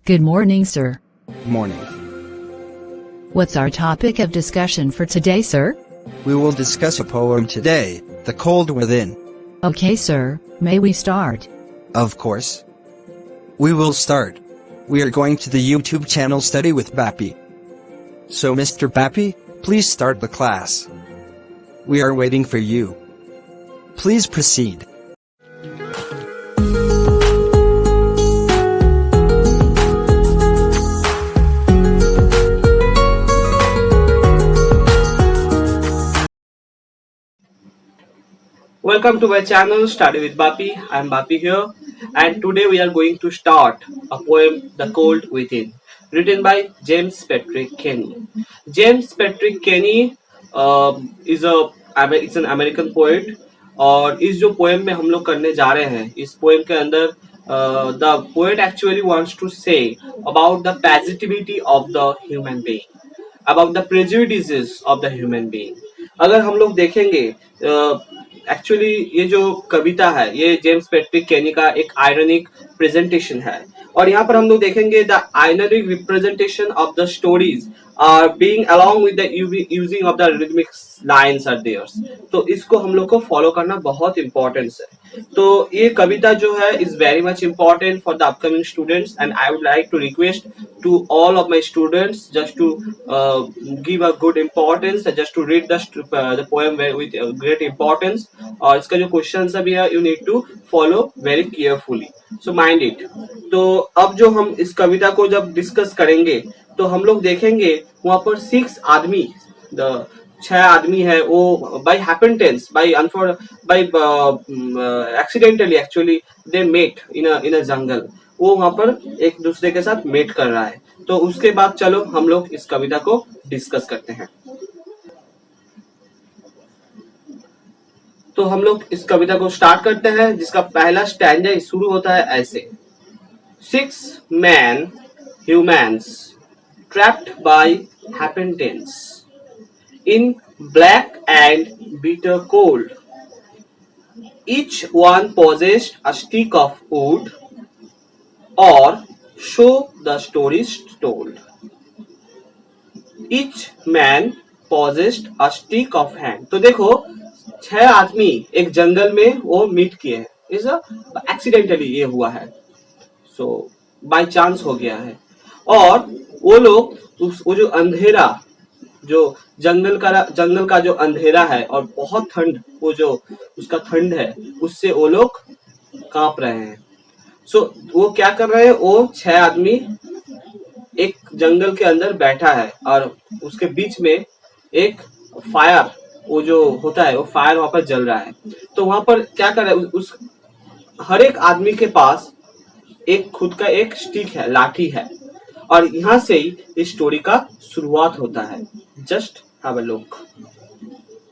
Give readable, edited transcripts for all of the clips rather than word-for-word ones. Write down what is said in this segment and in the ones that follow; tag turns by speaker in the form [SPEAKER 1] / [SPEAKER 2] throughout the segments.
[SPEAKER 1] Good morning, sir.
[SPEAKER 2] Morning.
[SPEAKER 1] What's our topic of discussion for today, sir?
[SPEAKER 2] We will discuss a poem today, The Cold Within.
[SPEAKER 1] Okay, sir, may we start?
[SPEAKER 2] Of course. We will start. We are going to the YouTube channel Study with Bappy. So Mr. Bappy, please start the class. We are waiting for you. Please proceed.
[SPEAKER 3] Welcome to my channel Study with Bappy. I am Bappy here, and today we are going to start a poem, The Cold Within, written by James Patrick Kenny. James Patrick Kenny it's an American poet, और इस जो poem में हम लोग करने जा रहे हैं, इस पोएम के अंदर the poet actually wants to say about the positivity of the human being, about the prejudices of the human being. अगर हम लोग देखेंगे एक्चुअली ये जो कविता है ये जेम्स पैट्रिक केनी का एक आयरनिक प्रेजेंटेशन है, और यहाँ पर हम लोग देखेंगे the ironic representation of the stories are being along with the using of the rhythmic lines are theirs. तो इसको हम लोग को फॉलो करना बहुत इंपॉर्टेंट है. तो ये कविता जो है is very much important for the upcoming students, and I would like to request to all of my students just to give a good importance, just to read the poem with great importance. और इसका जो question भी है you need to follow very carefully, so mind it. तो अब जो हम इस कविता को जब डिस्कस करेंगे तो हम लोग देखेंगे वहां पर 6 आदमी है, वो by happenstance, by accidentally actually they met in a jungle. वो वहां पर एक दूसरे के साथ मेट कर रहा है. तो उसके बाद चलो हम लोग इस कविता को डिस्कस करते हैं. तो हम लोग इस कविता को स्टार्ट करते हैं, जिसका पहला स्टैंजा शुरू होता है ऐसे. 6 men humans trapped by happenstance in black and bitter cold. Each one possessed a stick of wood, or so the stories told. Each man possessed a stick of hand. तो देखो 6 आदमी एक जंगल में वो मीट किए हैं. इस एक्सीडेंटली ये हुआ है, सो बाय चांस हो गया है. और वो लोग वो जो अंधेरा, जो जंगल का जो अंधेरा है और बहुत ठंड, वो जो उसका ठंड है उससे वो लोग कांप रहे हैं. सो वो क्या कर रहे हैं, वो 6 आदमी एक जंगल के अंदर बैठा है और उसके बीच में एक फायर, वो जो होता है वो फायर वहां पर जल रहा है. तो वहां पर क्या कर रहा है, उस हर एक आदमी के पास एक खुद का एक स्टिक है, लाठी है, और यहाँ से ही इस स्टोरी का शुरुआत होता है. Just have a look.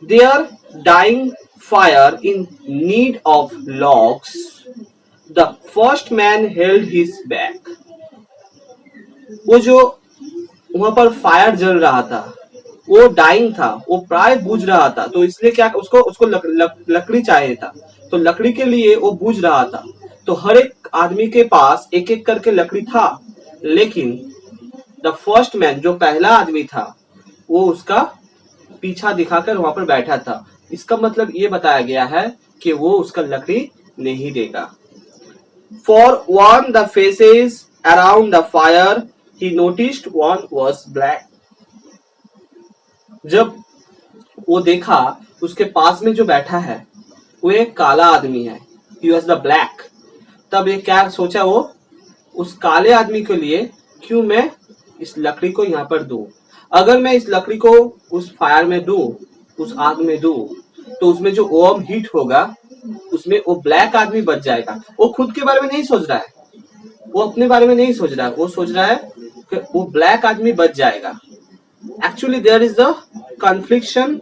[SPEAKER 3] They are dying fire in need of logs. The first man held his back. वो जो वहां पर फायर जल रहा था वो डाइंग था, वो प्राय बुझ रहा था. तो इसलिए क्या उसको लकड़ी चाहिए था, तो लकड़ी के लिए वो बुझ रहा था. तो हर एक आदमी के पास एक एक करके लकड़ी था, लेकिन द फर्स्ट मैन, जो पहला आदमी था, वो उसका पीछा दिखाकर वहां पर बैठा था. इसका मतलब ये बताया गया है कि वो उसका लकड़ी नहीं देगा. For one the faces around the fire he noticed one was black. जब वो देखा उसके पास में जो बैठा है वो एक काला आदमी है, ही वाज द ब्लैक. तब ये क्या सोचा, वो उस काले आदमी के लिए क्यों मैं इस लकड़ी को यहाँ पर दूं. अगर मैं इस लकड़ी को उस फायर में दूं, उस आग में दूं, तो उसमें जो वार्म हीट होगा उसमें वो ब्लैक आदमी बच जाएगा. वो खुद के बारे में नहीं सोच रहा है, वो अपने बारे में नहीं सोच रहा है, वो सोच रहा है कि वो ब्लैक आदमी बच जाएगा. Actually there is the confliction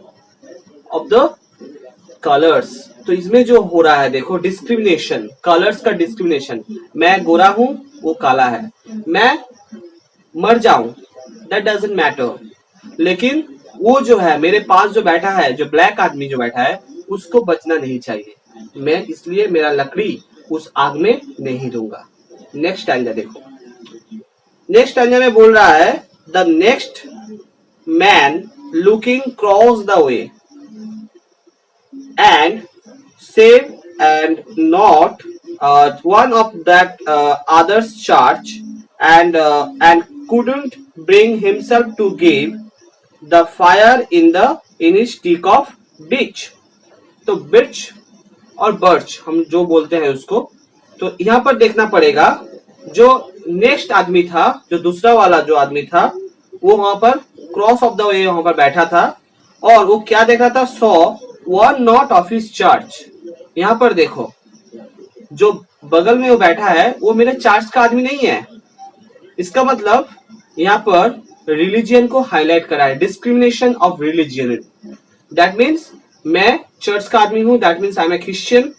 [SPEAKER 3] of the colours. तो इसमें जो हो रहा है देखो, डिस्क्रिमिनेशन, कलर्स का डिस्क्रिमिनेशन. मैं गोरा हूं, वो काला है. मैं मर जाऊं, दैट डजंट मैटर, लेकिन वो जो है मेरे पास जो बैठा है, जो ब्लैक आदमी जो बैठा है, उसको बचना नहीं चाहिए. मैं इसलिए मेरा लकड़ी उस आग में नहीं दूंगा. नेक्स्ट स्टैंजा देखो. नेक्स्ट स्टैंजा में बोल रहा है the next man looking cross the way and save and not one of that other's charge and couldn't bring himself to give the fire in his stick of beech. तो birch और birch हम जो बोलते हैं उसको, तो यहाँ पर देखना पड़ेगा जो नेक्स्ट आदमी था, जो दूसरा वाला जो आदमी था, वो वहां पर क्रॉस ऑफ द वे वहां पर बैठा था और वो क्या देख रहा था, saw one not of his charge. यहाँ पर देखो जो बगल में वो बैठा है वो मेरे चार्ज का आदमी नहीं है. इसका मतलब यहाँ पर रिलीजियन को हाईलाइट करा है, discrimination of religion. That means मैं चर्च का आदमी हूं, that means I am a Christian,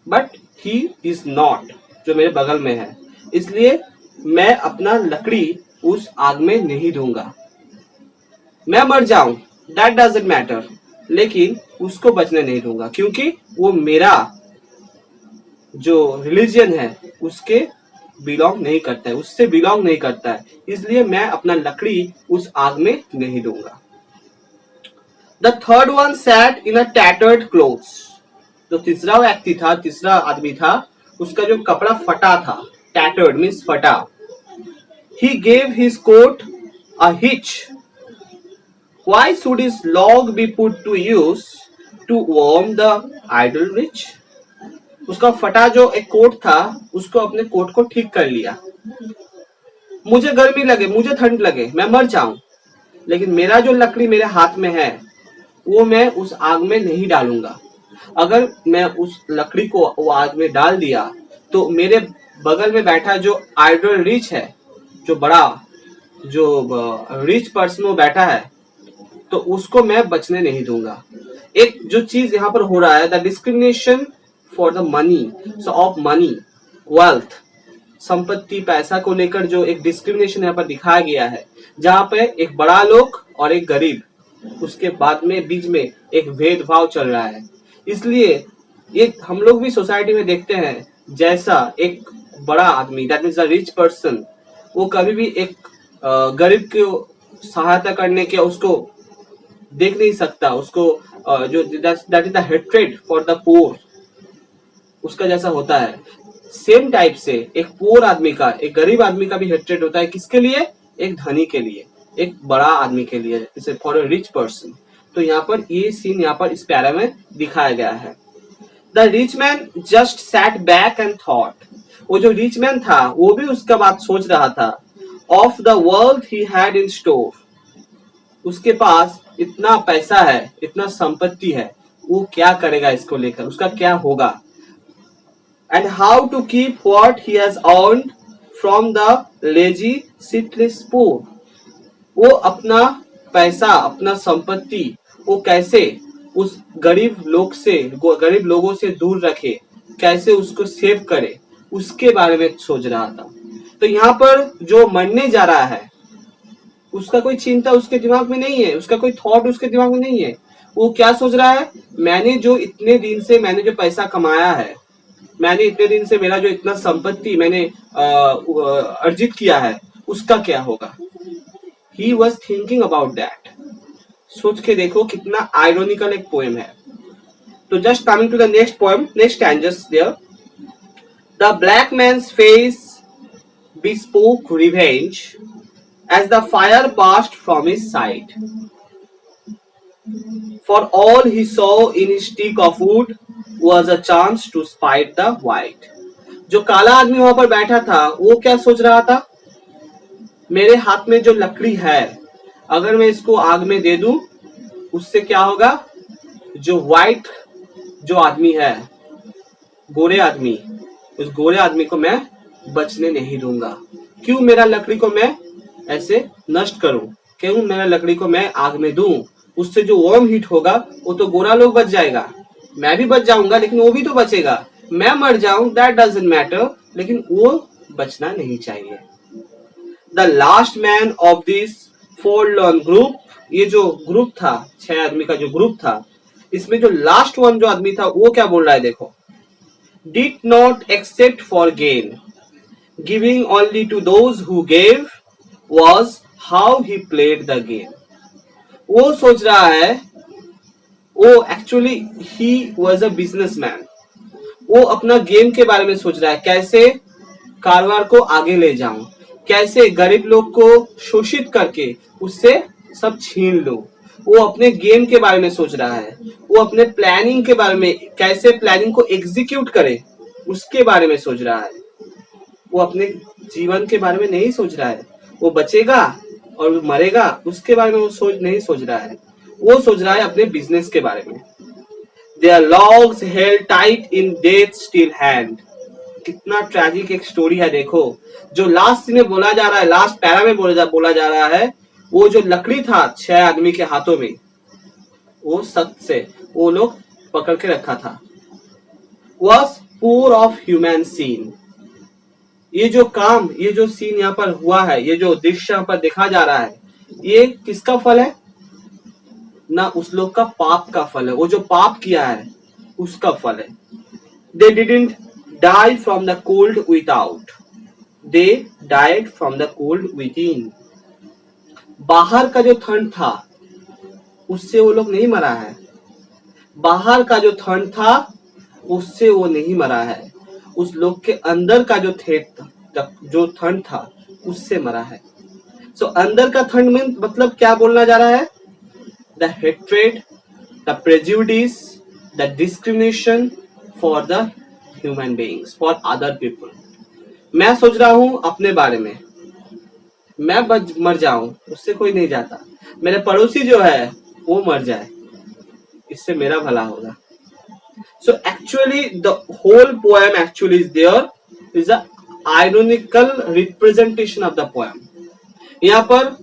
[SPEAKER 3] but he is not, जो मेरे बगल में है. इसलिए मैं अपना लकड़ी उस आग में नहीं दूंगा. मैं मर जाऊं दैट डजंट मैटर, लेकिन उसको बचने नहीं दूंगा क्योंकि वो मेरा जो रिलीजियन है उसके बिलोंग नहीं करता है, उससे बिलोंग नहीं करता है. इसलिए मैं अपना लकड़ी उस आग में नहीं दूंगा. The third one sat in a tattered clothes. जो तीसरा व्यक्ति था, तीसरा आदमी था, उसका जो कपड़ा फटा था, टैटर्ड मीन्स फटा. He gave his coat a hitch. Why should his log be put to use to warm the idle rich? उसका फटा जो एक कोट था, उसको अपने कोट को ठीक कर लिया. मुझे गर्मी लगे, मुझे ठंड लगे, मैं मर जाऊं, लेकिन मेरा जो लकड़ी मेरे हाथ में है वो मैं उस आग में नहीं डालूंगा. अगर मैं उस लकड़ी को वो आग में डाल दिया तो मेरे बगल में बैठा जो आइडल रिच है, जो बड़ा जो रिच पर्सन वो बैठा है, तो उसको मैं बचने नहीं दूंगा. एक जो चीज यहाँ पर हो रहा है, the discrimination for the money, so of money, wealth, संपत्ति, पैसा को लेकर जो एक डिस्क्रिमिनेशन यहाँ पर दिखाया गया है, जहाँ पे एक बड़ा लोग और एक गरीब, उसके बाद में बीच में एक भेदभाव चल रहा है. इसलिए ये हम लोग भी सोसाइटी में देखते हैं, जैसा एक बड़ा आदमी, that means a rich person, वो कभी भी एक गरीब को सहायता करने के उसको देख नहीं सकता. उसको जो that is the hatred for the poor, उसका जैसा होता है. सेम टाइप से एक पोर आदमी का, एक गरीब आदमी का भी हेट्रेड होता है. किसके लिए? एक धनी के लिए, एक बड़ा आदमी के लिए, जैसे फॉर अ रिच पर्सन. तो यहाँ पर ये सीन यहाँ पर इस प्यारा में दिखाया गया है. The rich man just sat back and thought. वो जो रिच मैन था वो भी उसका बात सोच रहा था. Of the world he had in store. उसके पास इतना पैसा है, इतना संपत्ति है, वो क्या करेगा इसको लेकर, उसका क्या होगा. And how to keep what he has earned from the lazy shiftless poor. वो अपना पैसा, अपना संपत्ति वो कैसे उस गरीब लोगों से दूर रखे, कैसे उसको सेव करे, उसके बारे में सोच रहा था. तो यहाँ पर जो मरने जा रहा है उसका कोई चिंता उसके दिमाग में नहीं है, उसका कोई थॉट उसके दिमाग में नहीं है. वो क्या सोच रहा है, मैंने जो इतने दिन से मैंने जो पैसा कमाया है, मैंने इतने दिन से मेरा जो इतना संपत्ति मैंने अर्जित किया है, उसका क्या होगा. He was thinking about that. सोच के देखो कितना आयरोनिकल एक पोएम है. तो just coming to the next poem, next stanzas there. The black man's face bespoke revenge as the fire passed from his side. For all he saw in his stick of wood was a chance to spite the white. जो काला आदमी वहां पर बैठा था वो क्या सोच रहा था, मेरे हाथ में जो लकड़ी है, अगर मैं इसको आग में दे दूं उससे क्या होगा, जो व्हाइट जो आदमी है, गोरे आदमी, उस गोरे आदमी को मैं बचने नहीं दूंगा. क्यों मेरा लकड़ी को मैं ऐसे नष्ट करूं, क्यों मेरा लकड़ी को मैं आग में दूं, उससे जो वार्म हीट होगा वो तो गोरा लोग बच जाएगा, मैं भी बच जाऊंगा लेकिन वो भी तो बचेगा. मैं मर जाऊं दैट डजंट मैटर, लेकिन वो बचना नहीं चाहिए. The last man of this forlorn group, ये जो ग्रुप था, 6 आदमी का जो ग्रुप था, इसमें जो लास्ट वन जो आदमी था वो क्या बोल रहा है देखो. Did not accept for gain, giving only to those who gave was how he played the game. वो सोच रहा है, वो actually he was a businessman. वो अपना गेम के बारे में सोच रहा है, कैसे कारोबार को आगे ले जाऊं, कैसे गरीब लोग को शोषित करके उससे सब छीन लूं। वो अपने गेम के बारे में सोच रहा है, वो अपने प्लानिंग के बारे में, कैसे प्लानिंग को एग्जीक्यूट करे उसके बारे में सोच रहा है। वो अपने जीवन के बारे में नहीं सोच रहा है, वो बचेगा और मरेगा उसके बारे में वो नहीं सोच रहा है। वो सोच रहा है अपने बिजनेस के बारे में। Their logs held tight in death's still hand। कितना ट्रैजिक एक स्टोरी है देखो। जो लास्ट में बोला जा रहा है, लास्ट पैरा में बोला जा रहा है, वो जो लकड़ी था 6 आदमी के हाथों में, वो सख्त से वो लोग पकड़ के रखा था। Was poor of human scene। ये जो सीन यहाँ पर हुआ है, ये जो दृश्य यहाँ पर देखा जा रहा है, ये किसका फल है? ना उस लोग का पाप का फल है। वो जो पाप किया है उसका फल है। They didn't die from the cold without, they died from the cold within। बाहर का जो ठंड था उससे वो लोग नहीं मरा है, बाहर का जो ठंड था उससे वो नहीं मरा है, उस लोग के अंदर का जो ठंड था उससे मरा है। सो अंदर का ठंड में मतलब क्या बोलना जा रहा है? The hatred, the prejudice, the discrimination for the human beings, for other people। मैं सोच रहा हूं अपने बारे में, मैं मर जाऊं उससे कोई नहीं जाता, मेरे पड़ोसी जो है वो मर जाए इससे मेरा भला होगा। So actually the whole poem actually is there is a ironical representation of the poem। यहाँ पर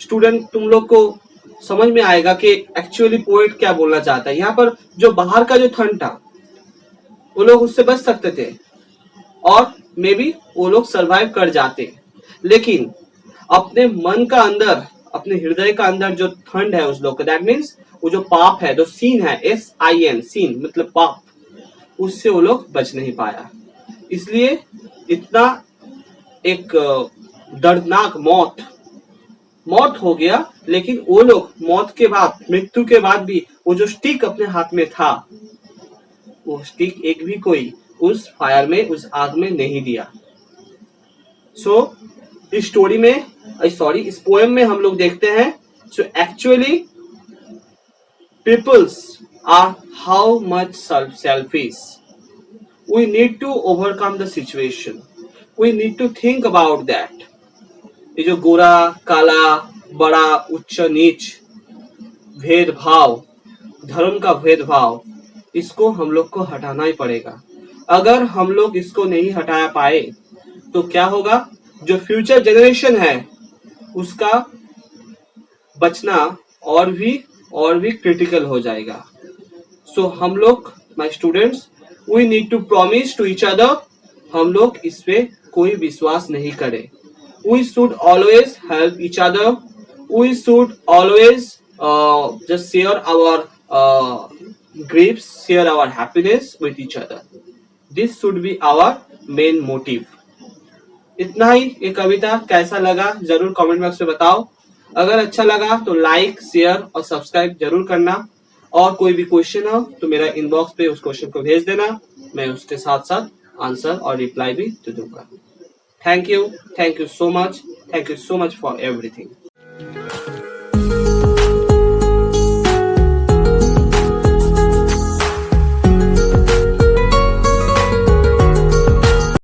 [SPEAKER 3] स्टूडेंट तुम लोग को समझ में आएगा कि एक्चुअली पोएट क्या बोलना चाहता है। यहाँ पर जो बाहर का जो ठंड था वो लोग उससे बच सकते थे और मे बी वो लोग सरवाइव कर जाते, लेकिन अपने मन का अंदर, अपने हृदय का अंदर जो ठंड है उस लोग का, दैट मीन्स वो जो पाप है, जो सीन है, SIN सीन मतलब पाप, उससे वो लोग बच नहीं पाया। इसलिए इतना एक दर्दनाक मौत हो गया। लेकिन वो लोग मौत के बाद, मृत्यु के बाद भी वो जो स्टिक अपने हाथ में था, वो स्टिक एक भी कोई उस फायर में, उस आग में नहीं दिया। सो इस स्टोरी में, इस पोएम में हम लोग देखते हैं, so actually peoples are how much selfish। We need to overcome the situation, we need to think about that। ये जो गोरा काला, बड़ा उच्च नीच भेदभाव, धर्म का भेदभाव, इसको हम लोग को हटाना ही पड़ेगा। अगर हम लोग इसको नहीं हटा पाए तो क्या होगा? जो फ्यूचर जनरेशन है उसका बचना और भी क्रिटिकल हो जाएगा। सो हम लोग, my students, we need to promise to each other, हम लोग इस पे कोई विश्वास नहीं करें। We should always help each other, we should always just share our griefs, share our happiness with each other। This should be our main motive। इतना ही ये कविता कैसा लगा जरूर कमेंट बॉक्स में बताओ। अगर अच्छा लगा तो लाइक, शेयर और सब्सक्राइब जरूर करना। और कोई भी क्वेश्चन हो तो मेरा इनबॉक्स पे उस क्वेश्चन को भेज देना, मैं उसके साथ साथ आंसर और रिप्लाई भी दे दूंगा। Thank you so much for everything।